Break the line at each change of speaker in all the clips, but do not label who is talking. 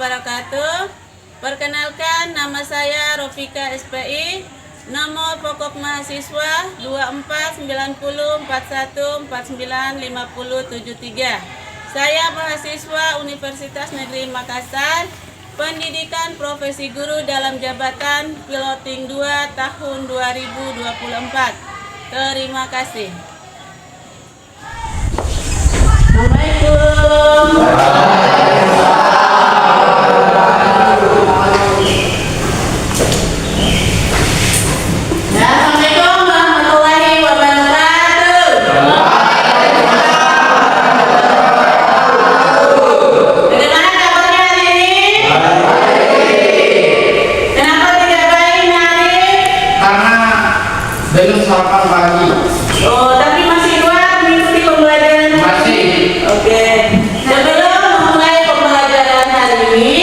wabarakatuh. Perkenalkan, nama saya Rofika SPI. Nomor pokok mahasiswa 249041495073. Saya mahasiswa Universitas Negeri Makassar, pendidikan profesi guru dalam jabatan piloting 2 tahun 2024. Terima kasih. Assalamualaikum.
Belum sarapan pagi.
Oh, tapi masih kuat mengikuti pembelajaran?
Masih.
Oke. Sebelum memulai pembelajaran hari ini,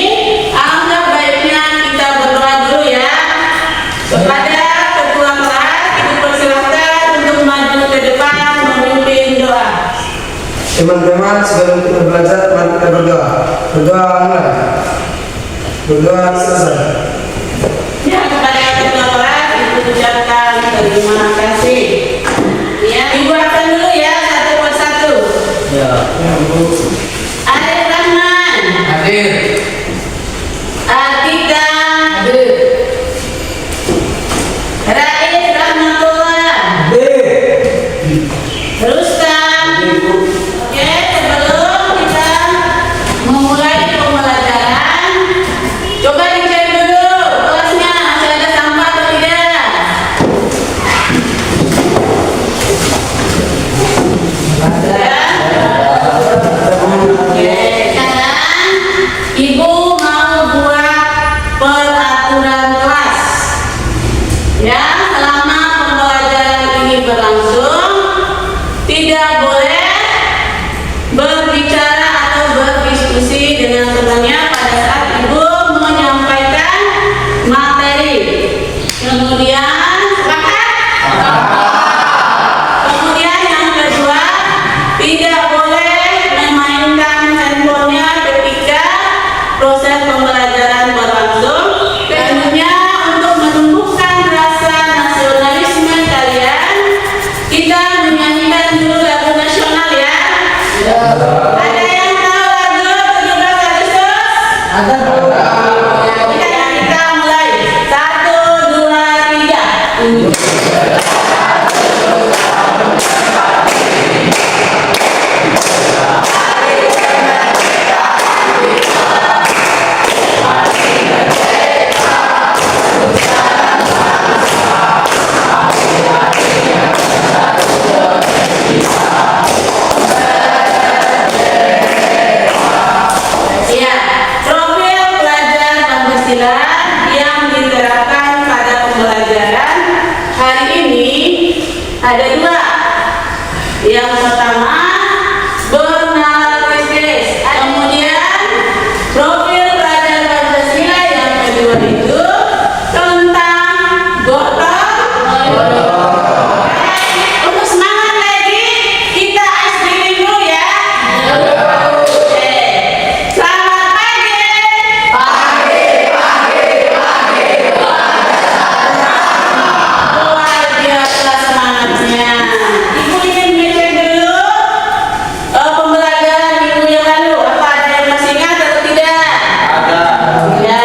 alangkah baiknya kita berdoa dulu ya. Kepada ketua kelas, Ibu persilahkan untuk maju ke depan memimpin doa.
Teman-teman, sebelum kita belajar, mari kita berdoa. Berdoa mulai. Berdoa selesai.
Ya, kepada ketua kelas, Ibu ucapkan terima kasih. Ya, Ibu akan dulu ya, satu persatu.
Ya.
Arif Rahman.
Hadir.
Atika.
Hadir.
Rais Rahmatullah. Rustam. Oke, sebelum kita memulai pembelajaran, coba dicek dulu kelasnya masih ada sampah atau tidak. Oke, sekarang Ibu mau buat peraturan kelas. Ya, selama pembelajaran ini berlangsung, tidak boleh berbicara atau berdiskusi dengan temannya pada saat Ibu menyampaikan materi. Kemudian, sepakat? Kemudian yang kedua, tidak boleh memainkan handphonenya ketika proses pembelajaran berlangsung. Tentunya untuk menumbuhkan rasa nasionalisme kalian, kita menyanyikan dulu lagu nasional ya. Ada yang tahu lagu 17 Agustus?
Ada.
Ya, kita mulai. 1, 2, 3. Ya, profil pelajar Pancasila yang diterapkan pada pembelajaran hari ini ada 2. Yang pertama, bernalarkistis. Kemudian, profil pelajar Pancasila yang kedua itu tentang gotong royong. Untuk semangat lagi, kita ice cream dulu ya. Oke. Selamat pagi. Luar biasa semangatnya. Ibu ingin ngecek dulu pembelajaran minggu yang lalu. Apa ada yang masih ingat atau tidak?
Ada.
Ya.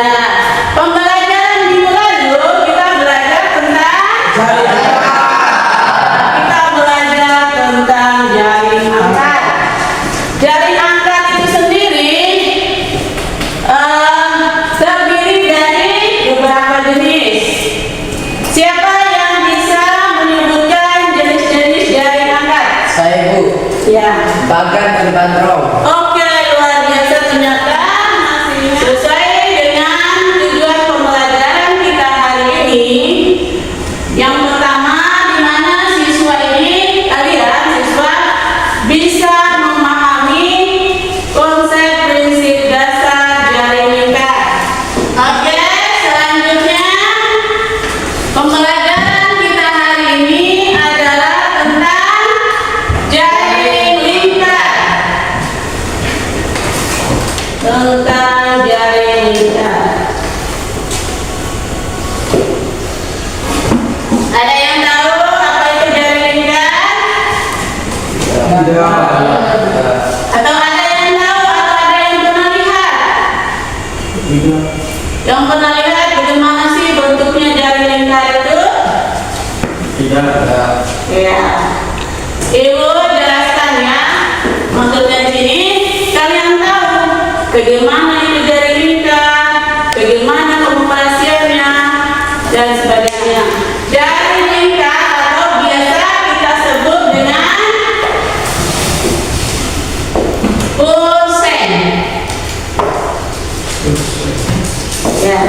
Pembelajaran minggu lalu kita belajar tentang jaring angkat. Jaring angkat itu sendiri terdiri dari beberapa jenis. Siapa yang bisa menyebutkan jenis-jenis jaring angkat?
Saya Bu.
Ya.
Bagan dan bandrol.
Oke, luar biasa, ternyata sesuai dengan tujuan pembelajaran kita hari ini. Yang pertama, di mana siswa ini, kalian siswa bisa memahami konsep prinsip dasar jaring lingkar. Oke, selanjutnya pembelajaran kita hari ini adalah tentang jaring lingkar. Ibu jelaskan ya. Maksudnya di sini kalian tahu bagaimana itu jari lingkar, bagaimana pengoperasiannya dan sebagainya. Jari lingkar atau biasa kita sebut dengan pulsen. Ya.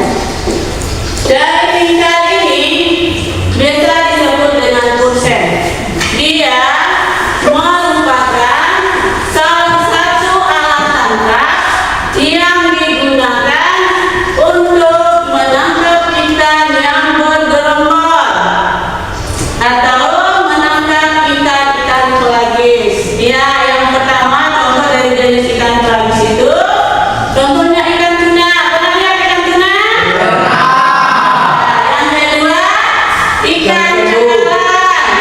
Jari lingkar ini biasa disebut dengan pulsen. Dia merupakan salah satu alat tangkap yang digunakan untuk menangkap ikan yang bergerombol atau menangkap ikan-ikan pelagis. Ya, yang pertama contoh dari jenis ikan pelagis itu contohnya ikan tuna. Pernah lihat ikan tuna? Yang kedua ikan cakalang.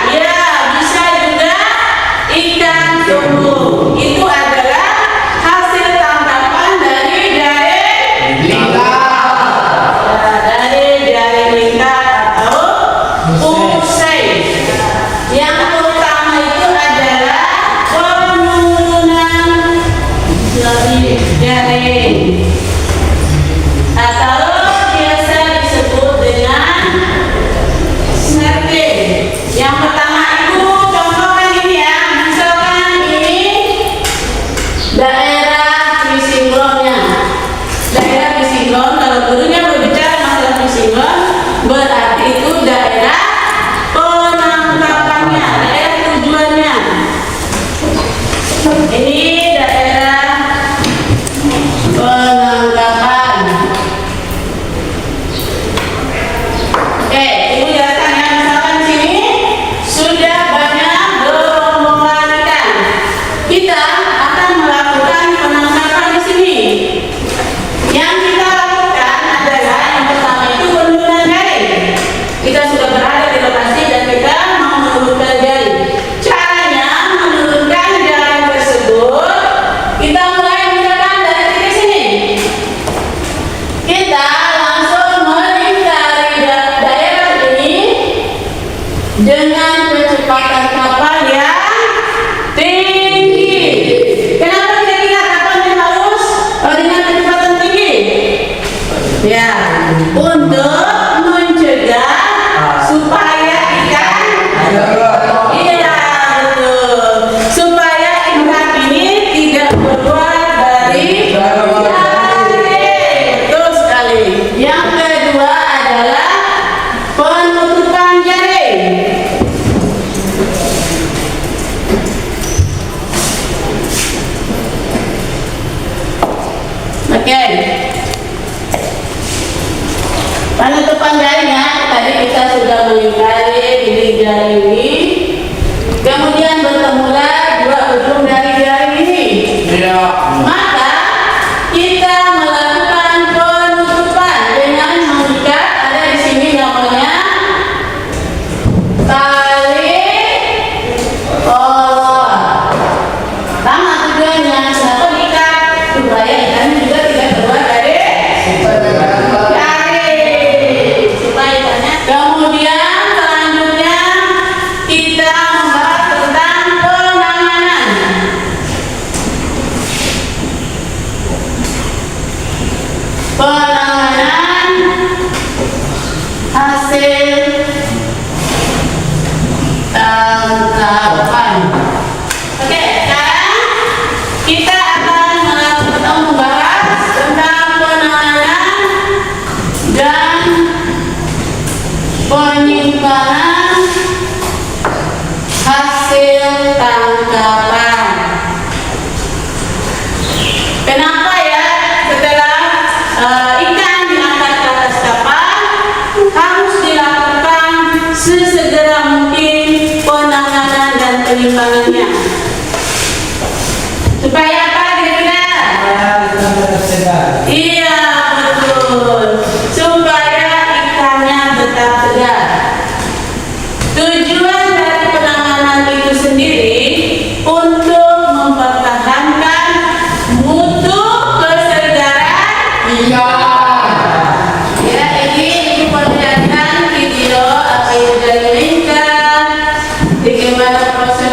Ya, bisa juga ikan tumbuk. Itu adalah hasil tangkapan dari jaring lingkar atau pulsen. Yang pertama itu adalah penurunan dari jaring atau biasa disebut dengan snorkeling. Yang pertama itu contohkan ini ya, misalkan ini daerah fishing ground-nya. Daerah fishing ground, kalau gurunya berbicara masalah fishing ground, berarti itu daerah penangkapannya, daerah tujuannya. Ini daerah penangkapan. Oke, ibu jelaskan ya, misalkan di sini sudah banyak gerombolan ikan. Kita akan melakukan penangkapan di sini. Yang kita lakukan adalah yang pertama itu penurunan jaring. Kita sudah berada di lokasi dan kita mau menurunkan jaring. Caranya menurunkan jaring tersebut, kita mulai misalkan dari titik sini. Kita langsung melingkari daerah ini dengan kecepatan kapal yang tinggi. Kenapa kira-kira kapalnya harus dengan kecepatan tinggi? Ya, untuk mencegah supaya ikan, iya betul, supaya ikan ini tidak keluar dari jaring. Betul sekali. Yang kedua adalah penutupan jaring. Oke. Penutupan jaringnya tadi kita sudah melingkari bilik jaring ini, kemudian bertemulah dua ujung dari jaring ini. Maka kita melakukan penutupan dengan mengikat, ada di sini namanya tali kolor. Sama tujuannya, kenapa diikat? Supaya ikan juga tidak keluar dari jaring. Supaya ikannya. Kemudian selanjutnya kita membahas tentang penanganan. Penanganan hasil tangkapan. Oke, sekarang kita akan membahas tentang penanganan dan penyimpanan hasil tangkapan. Kenapa ya setelah ikan diangkat ke atas kapal harus dilakukan sesegera mungkin penanganan dan penyimpanannya? Supaya apa kira-kira? Iya betul, supaya ikannya tetap segar. Tujuan dari penanganan itu sendiri untuk mempertahankan mutu kesegaran ikan. Ya, ini ibu perlihatkan video apa yang jadi lingkar, bagaimana proses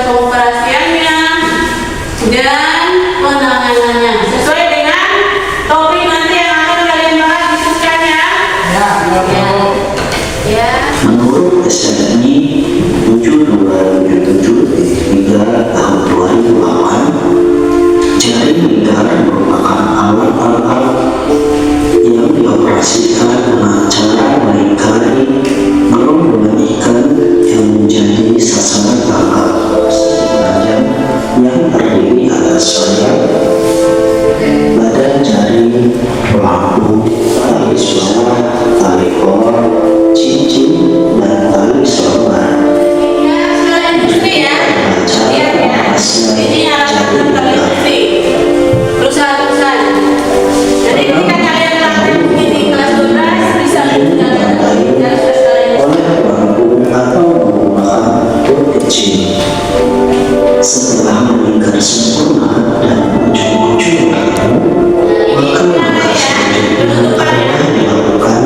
Setelah melingkar sempurna dan ujung-ujung maka langkah selanjutnya adalah melakukan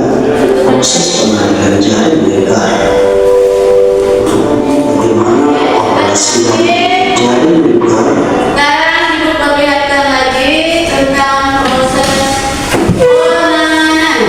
proses penarikan jari melingkar. Bagaimana operasi jari melingkar?
Sekarang Ibu perlihatkan lagi tentang proses penanganan.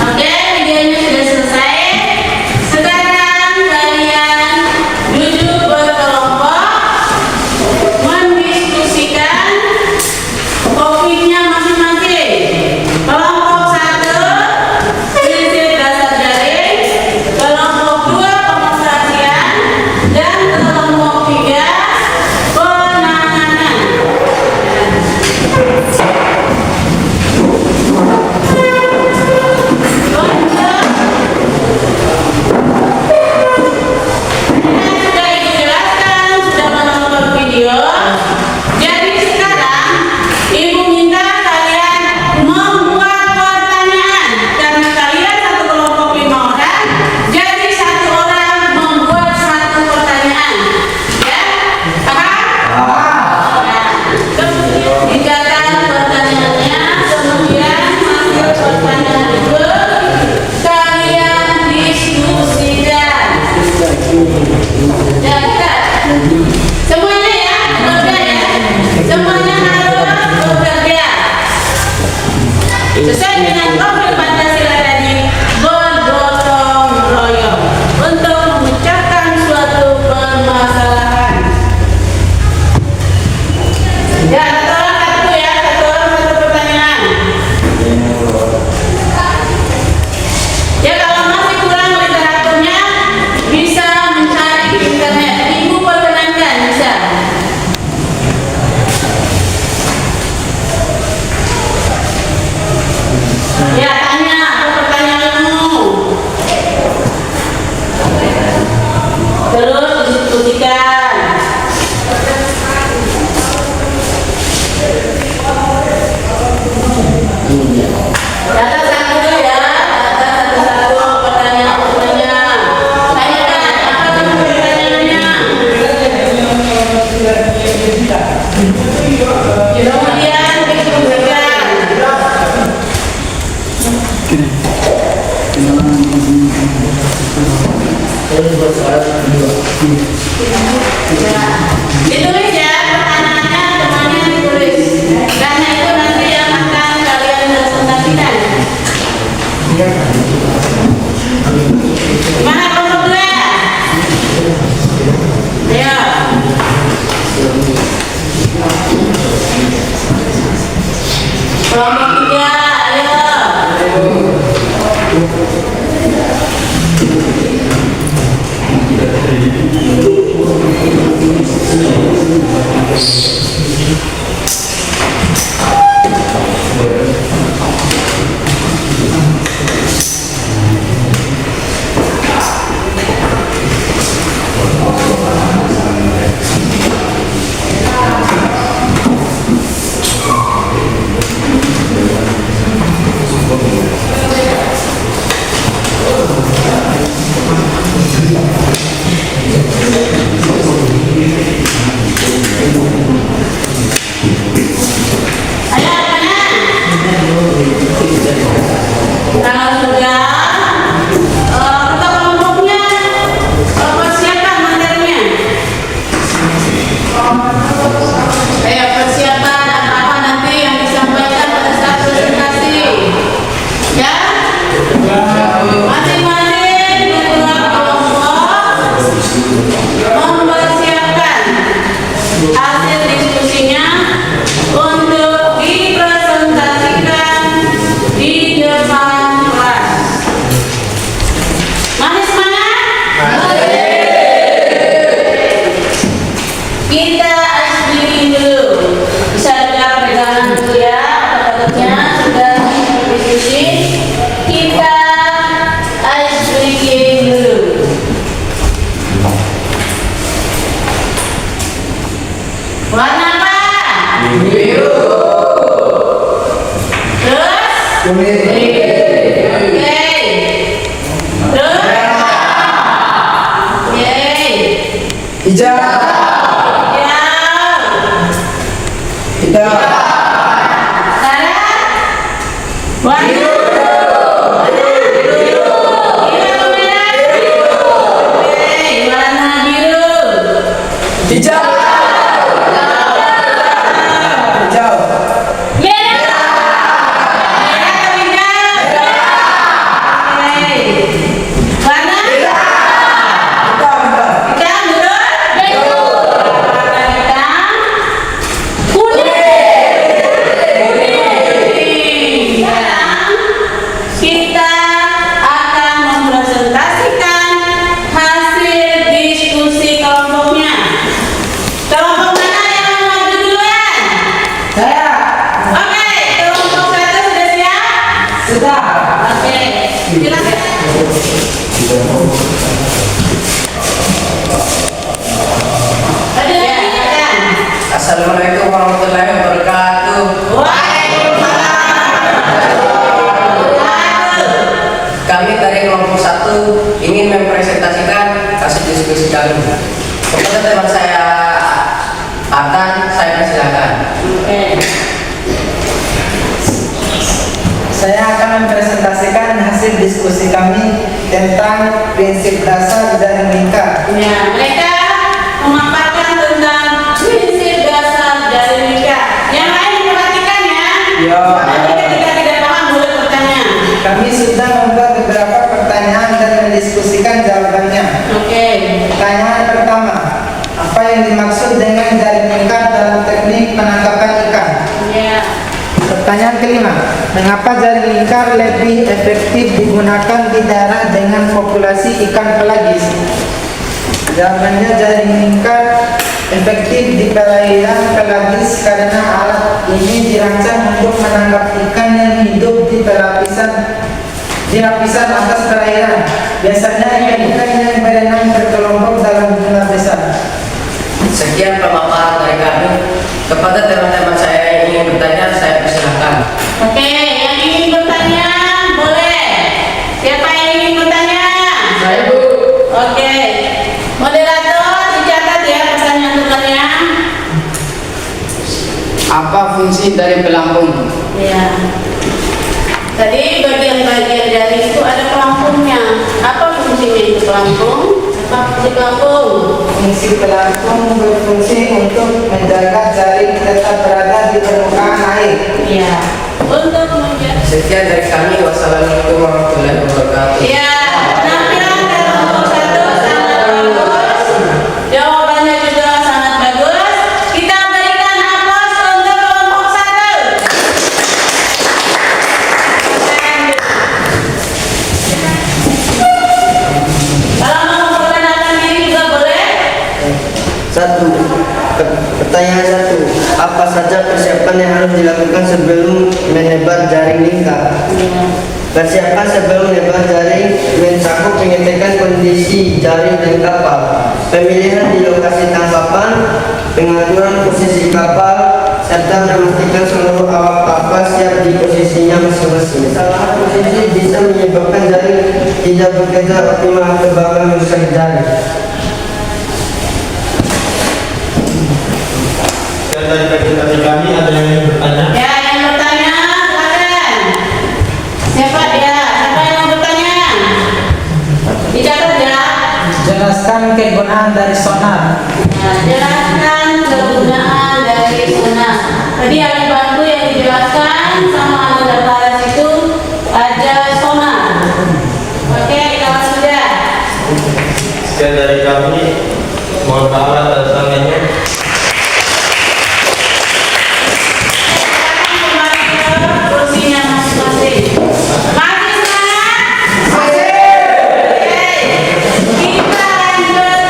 Oke, videonya sudah selesai. Sekarang kalian duduk berkelompok, mendiskusikan topiknya masing-masing. Kelompok 1 prinsip dasar jaring, kelompok 2 pengoperasian, dan kelompok 3 penanganan. Sudah Ibu jelaskan, sudah menonton video. Jadi sekarang Ibu minta kalian membuat pertanyaan. Karena kalian satu kelompok 5 orang, jadi 1 orang membuat 1 pertanyaan. Ya, paham? Nah, kemudian tinggalkan pertanyaannya, kemudian hasil pertanyaan itu kalian diskusikan. Semuanya ya, bekerja ya. Semuanya harus bekerja. Sesuai dengan program Pancasila tadi, bergotong royong untuk memecahkan suatu permasalahan. Ya, satu orang satu ya, satu orang satu pertanyaan. Ya, kalau masih kurang literaturnya bisa mencari di internet. Ibu perkenankan bisa. Ya, tanya apa pertanyaanmu. Terus diskusikan. Data satu ya, data satu-satu pertanyaan-pertanyaan. Tanyakan apa dengan pertanyaannya. Kemudian diskusikan. Ditulis ya pertanyaannya, semuanya ditulis. Karena itu nanti yang akan kalian presentasikan. Gimana kelompok 2? Ayo. Kelompok 3, ayo. Terus?
Kuning.
Oke. Terus? Oke.
Hijau.
Hijau.
Hitam.
Sekarang? Warna? Biru atau merah? Oke, warna biru.
Hijau. Hijau.
Merah. Merah atau hijau? Oke. Warna?
Hitam.
Hitam, betul? Warna hitam. Kuning. Sekarang kita akan mempresentasikan hasil diskusi kelompoknya. Kelompok mana yang mau maju duluan?
Saya.
Oke, kelompok 1 sudah siap?
Sudah.
Oke, silakan. Ada lagi kan?
Assalamualaikum warahmatullahi wabarakatuh. Kami dari kelompok 1 ingin mempresentasikan hasil diskusi kami. Kepada teman saya saya persilakan.
Oke.
Saya akan mempresentasikan hasil diskusi kami tentang prinsip dasar jaring lingkar.
Ya, mereka memaparkan tentang prinsip dasar jaring lingkar. Yang lain perhatikan ya.
Ya.
Nanti ketika tidak paham boleh bertanya.
Kami sudah membuat beberapa pertanyaan dan mendiskusikan jawabannya.
Oke.
Pertanyaan pertama, apa yang dimaksud dengan jaring lingkar dalam teknik penangkapan ikan?
Ya.
Pertanyaan kelima, mengapa jaring lingkar lebih efektif digunakan di daerah dengan populasi ikan pelagis? Jawabannya, jaring lingkar efektif di perairan pelagis karena alat ini dirancang untuk menangkap ikan yang hidup di lapisan atas perairan. Biasanya ikan yang berenang berkelompok dalam jumlah besar.
Sekian pemaparan dari kami. Kepada teman-teman saya yang ingin bertanya, saya persilakan.
Oke, yang ingin bertanya boleh. Siapa yang ingin bertanya?
Saya, Bu.
Oke. Moderator dicatat ya pertanyaan-pertanyaan.
Apa fungsi dari pelampung?
Ya. Tadi bagian-bagian dari itu ada pelampungnya. Apa fungsinya itu pelampung? Apa fungsi pelampung?
Fungsi pelampung berfungsi untuk menjaga jaring tetap berada di permukaan air.
Ya. Untuk menjaga.
Sekian dari kami. Wassalamualaikum warahmatullahi wabarakatuh.
Ya. Penampilan kelompok 1 sangat bagus. Jawabannya juga sangat bagus. Kita berikan aplaus untuk kelompok 1. Kalau mau memperkenalkan diri juga boleh.
Pertanyaan 1. Apa saja persiapan yang harus dilakukan sebelum menebar jaring lingkar? Persiapan sebelum menebar jaring mencakup pengecekan kondisi jaring dan kapal, pemilihan di lokasi tangkapan, pengaturan posisi kapal, serta memastikan seluruh awak kapal siap di posisinya masing-masing. Salah posisi bisa menyebabkan jaring tidak bekerja optimal atau bahkan merusak jaring.
Dari presentasi kami ada yang ingin bertanya?
Ya, yang bertanya silakan. Siapa dia? Siapa yang mau bertanya? Dicatat ya.
Jelaskan kegunaan dari sonar.
Nah, jelaskan kegunaan dari sonar. Tadi ada bantu yang dijelaskan sama Anda Paras itu ada sonar. Oke, kawan sudah.
Sekian dari kami. Mohon maaf atas tangannya.
Kembali ke kursinya masing-masing. Masih semangat? Oke, kita lanjut.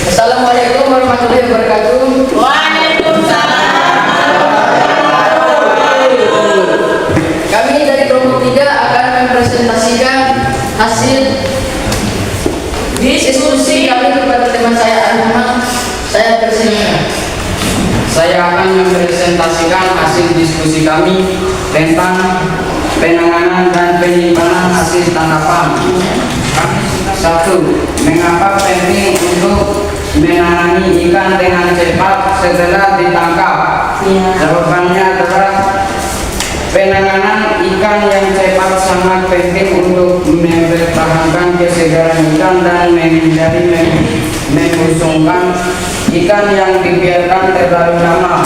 Assalamualaikum warahmatullahi wabarakatuh.
Waalaikumsalam.
Kami dari kelompok 3 akan mempresentasikan hasil diskusi kami kepada teman saya Ahmad Saya persilakan. Saya akan mempresentasikan hasil diskusi kami tentang penanganan dan penyimpanan hasil tangkapan. 1. Mengapa penting untuk menangani ikan dengan cepat setelah ditangkap? Jawabannya adalah penanganan ikan yang cepat sangat penting untuk mempertahankan kesegaran ikan dan menghindari membusungkan ikan yang dibiarkan terlalu lama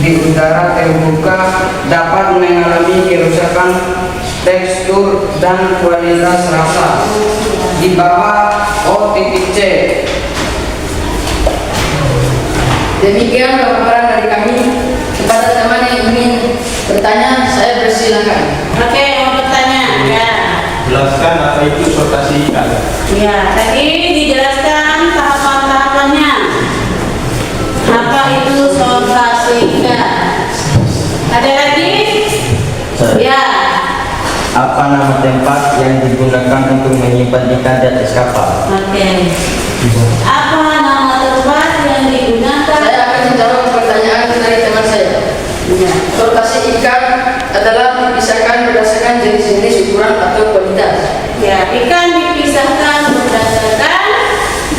di udara terbuka dapat mengalami kerusakan tekstur dan kualitas rasa di bawah O.C. Demikian laporan dari kami. Kepada teman yang ingin bertanya, saya persilakan.
Oke, mau bertanya? Ya.
Jelaskan apa itu sortasi ikan.
Ya, tadi dijelaskan tahapan-tahapannya. Apa itu sortasi ikan? Ada lagi? Ya.
Apa nama tempat yang digunakan untuk menyimpan ikan di atas kapal?
Oke. Apa nama tempat yang digunakan?
Saya akan menjawab pertanyaan dari teman saya.
Ya.
Sortasi ikan adalah dipisahkan berdasarkan jenis-jenis ukuran atau kualitas.
Ya, ikan dipisahkan berdasarkan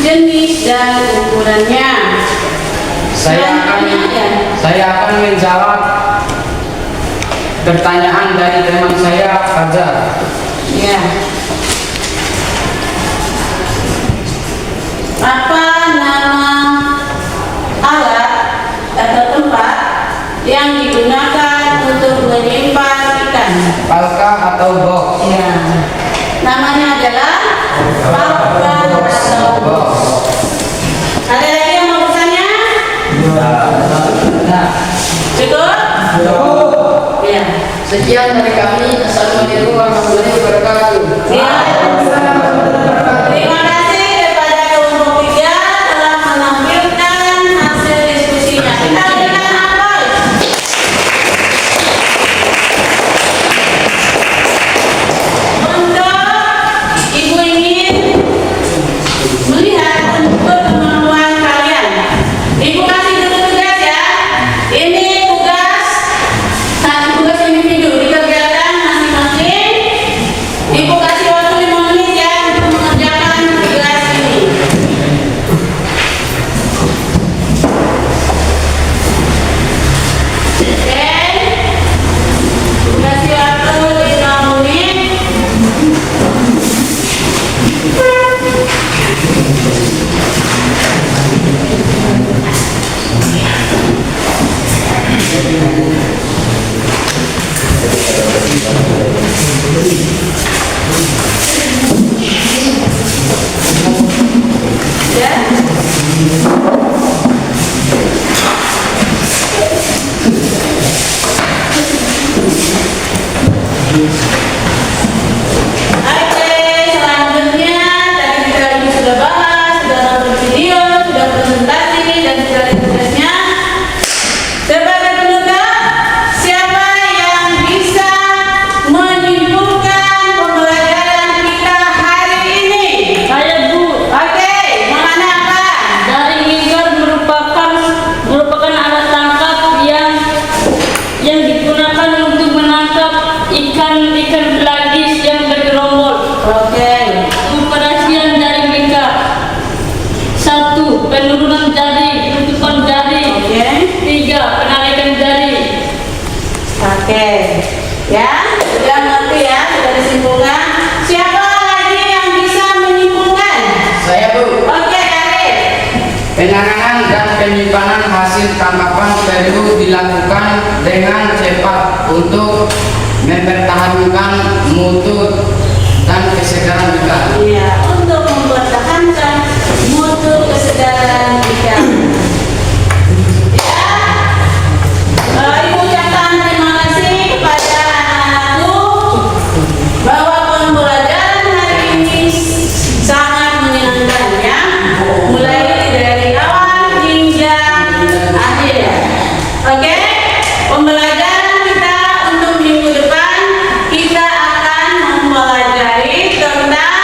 jenis dan ukurannya.
Saya akan menjawab pertanyaan dari teman saya, Fajar.
Ya. Apa nama alat atau tempat yang digunakan untuk menyimpan ikan?
Palka atau box?
Ya. Namanya adalah palka atau box. Ada lagi yang mau bertanya? Cukup? Ya.
Sekian dari kami. Assalamualaikum warahmatullahi wabarakatuh.
Ya. Terima kasih kepada kelompok 3 telah menampilkan hasil diskusinya. Kita berikan aplaus. Untuk ibu ingin melihat unsur kemampuan kalian. Ibu kasih dulu tugas ya. Ini tugas individu dikerjakan masing-masing. Ibu kasih waktu 5 menit ya untuk mengerjakan tugas ini. Oke. Kasih waktu 5 menit. Ya. Oke, selanjutnya tadi kita sudah bahas, sudah nonton video, sudah presentasi dan sudah ada tugasnya. Sebagai penutup, siapa yang bisa menyimpulkan pembelajaran kita hari ini?
Saya, Bu.
Oke, mengenai apa?
Jaring lingkar merupakan alat tangkap yang digunakan untuk menangkap ikan pelagis yang bergerombol.
Oke.
Operasian jaring lingkar. 1. Penurunan jari, tutupan jari.
Oke.
3. Penarikan jari.
Oke. Ya, sudah ngerti ya, sudah disimpulkan. Siapa lagi yang bisa menyimpulkan?
Saya, Bu.
Oke, Arif.
Penanganan dan penyimpanan hasil tangkapan perlu dilakukan dengan cepat untuk mempertahankan mutu dan kesegaran ikan.
Iya, untuk mempertahankan mutu kesegaran ikan. Ya, Ibu ucapkan terima kasih kepada anak-anakku bahwa pembelajaran hari ini sangat menyenangkan ya, mulai dari awal hingga akhir. Oke, pembelajaran kita untuk minggu depan kita akan mempelajari tentang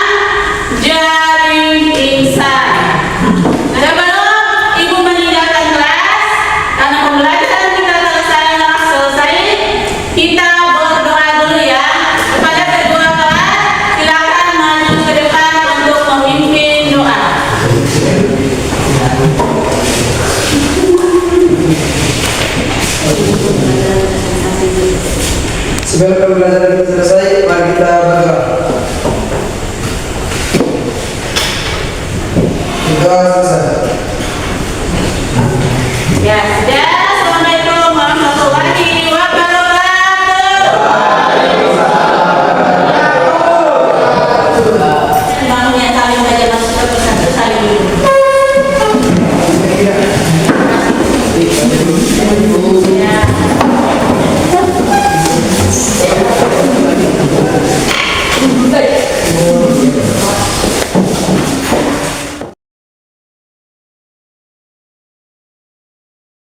Sebelum pembelajaran kita selesai, mari kita berdoa. Berdoa selesai.
Ya, sudah.